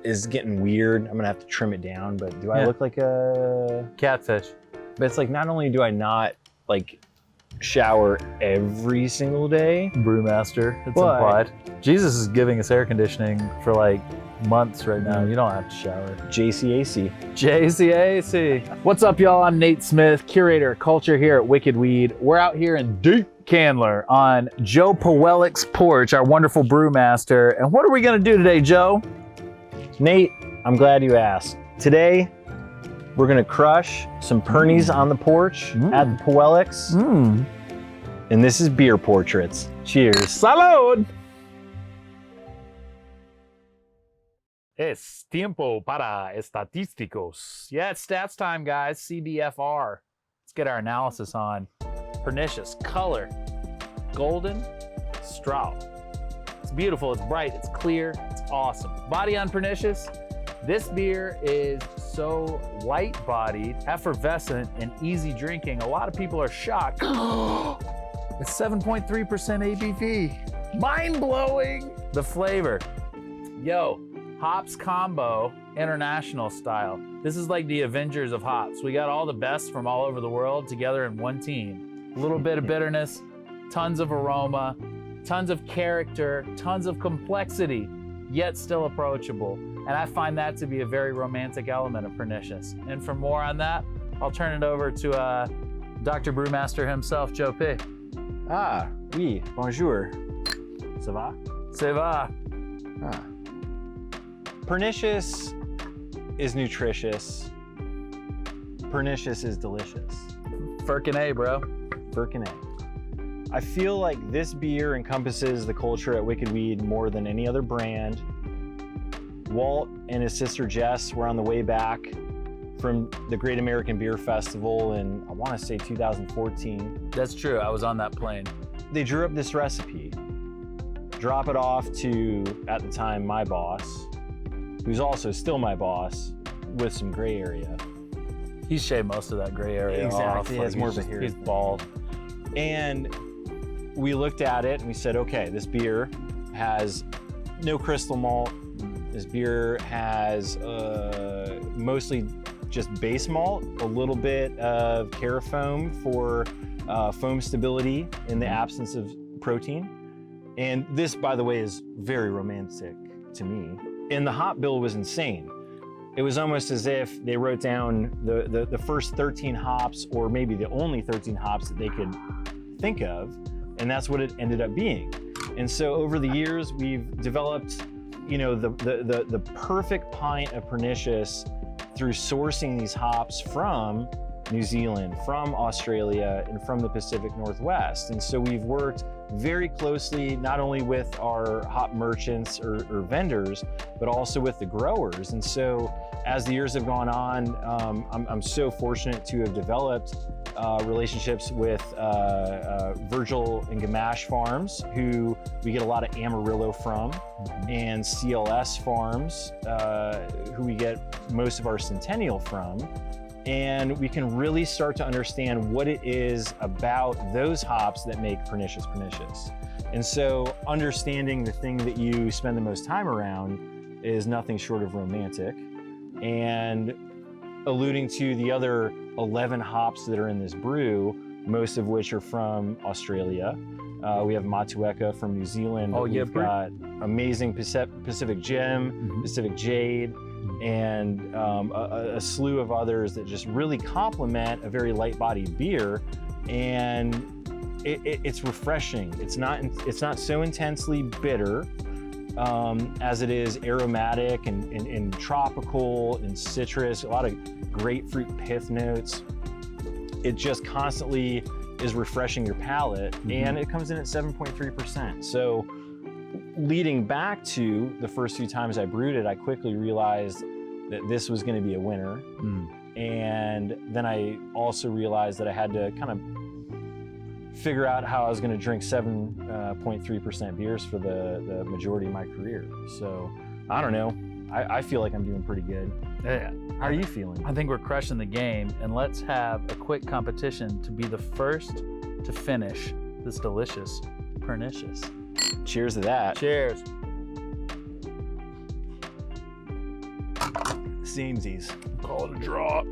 is getting weird. I'm gonna have to trim it down, but do I look like a catfish? But it's like, not only do I not like shower every single day, Brewmaster, it's implied. Jesus is giving us air conditioning for like months right now. You don't have to shower. JCAC. JCAC. What's up, y'all? I'm Nate Smith, curator of culture here at Wicked Weed. We're out here in Deep Candler on Joe Pawelek's porch, our wonderful brewmaster. And what are we gonna do today, Joe? Nate, I'm glad you asked. Today, we're gonna crush some Pernies on the porch at the Pawelek's. And this is beer portraits. Cheers. Salud! Es tiempo para estatísticos. Yeah, it's stats time, guys. CBFR. Let's get our analysis on. Pernicious, color, golden, straw. It's beautiful, it's bright, it's clear, it's awesome. Body on Pernicious. This beer is so light-bodied, effervescent, and easy drinking. A lot of people are shocked. It's 7.3% ABV. Mind-blowing. The flavor. Yo, hops combo, international style. This is like the Avengers of hops. We got all the best from all over the world together in one team. A little bit of bitterness, tons of aroma, tons of character, tons of complexity, yet still approachable. And I find that to be a very romantic element of Pernicious. And for more on that, I'll turn it over to Dr. Brewmaster himself, Joe P. Ah, oui, bonjour. Ça va? Ça va. Ah. Pernicious is nutritious. Pernicious is delicious. Firkin A, bro. Firkin A. I feel like this beer encompasses the culture at Wicked Weed more than any other brand. Walt and his sister Jess were on the way back from the Great American Beer Festival in, I want to say 2014. That's true, I was on that plane. They drew up this recipe. Drop it off to, at the time, my boss, who's also still my boss, with some gray area. He's shaved most of that gray area exactly, off. It's more of a hair. He's bald. And we looked at it and we said, okay, this beer has no crystal malt. This beer has mostly just base malt, a little bit of carafoam for foam stability in the absence of protein. And this, by the way, is very romantic to me. And the hop bill was insane. It was almost as if they wrote down the first 13 hops, or maybe the only 13 hops that they could think of, and that's what it ended up being. And so over the years, we've developed, you know, the perfect pint of Pernicious through sourcing these hops from New Zealand, from Australia, and from the Pacific Northwest. And so we've worked very closely, not only with our hop merchants or vendors, but also with the growers. And so as the years have gone on, I'm so fortunate to have developed relationships with Virgil and Gamache Farms, who we get a lot of Amarillo from, and CLS Farms, who we get most of our Centennial from. And we can really start to understand what it is about those hops that make Pernicious pernicious. And so understanding the thing that you spend the most time around is nothing short of romantic. And alluding to the other 11 hops that are in this brew, most of which are from Australia. We have Motueka from New Zealand. Oh, yeah, we've got amazing Pacific Gem, Pacific Jade, and a slew of others that just really complement a very light-bodied beer. And it's refreshing. It's not so intensely bitter as it is aromatic and tropical and citrus, a lot of grapefruit pith notes. It just constantly is refreshing your palate, and it comes in at 7.3%. So leading back to the first few times I brewed it, I quickly realized that this was going to be a winner. And then I also realized that I had to kind of figure out how I was going to drink 7.3% beers for the majority of my career. So I don't know. I feel like I'm doing pretty good. Yeah. How are you feeling? I think we're crushing the game, and let's have a quick competition to be the first to finish this delicious Pernicious. Cheers to that. Cheers. Samesies. Call it a draw.